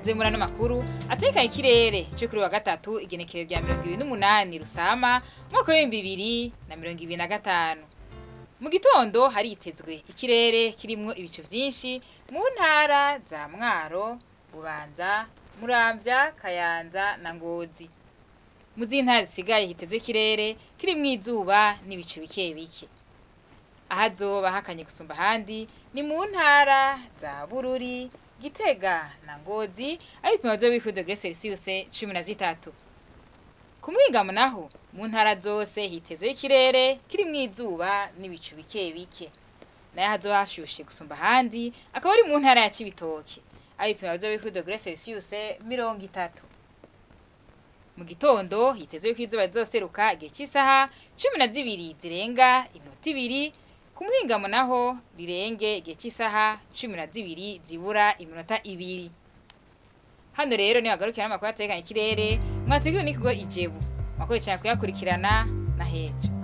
kaze muri ano makuru atekanye ikirere cyo kuri wa gatatu igenekerezo rya 28 Rusama mwaka wa 2025. Mu gitondo haritezwe ikirere kirimwo ibicu vyinshi mu ntara za Mwaro, Bubanza, Muramvya, Kayanza na Ngozi. Mu zintara zisigaye hitezwe ikirere kirimwo izuba n'ibicu bike bike. Ahazoba hakanye gusumba handi ni mu ntara za Bururi, Gitega na Ngozi, ibipimo vyo bifuza Celsius 13. Ku mwingamo naho mu ntara zose hitezwe ikirere kirimwo izuba n'ibicu bike bike. Nayo hazohashushe gusumba handi akaba ari mu ntara ya Cibitoke, ibipimo vyo bifuza Celsius 30. Mu gitondo hitezwe ko izuba rizoseruka igihe cy'isaha 12 zirenga iminota 2, ku mwingamo naho rirenge igihe cy'isaha 12 zibura iminota 2. Hano rero ni hagarukira amakuru atekanye ikirere mwateguye n'ikigo Ijebu. Mwakoze cyane kuyakurikirana na Hejo.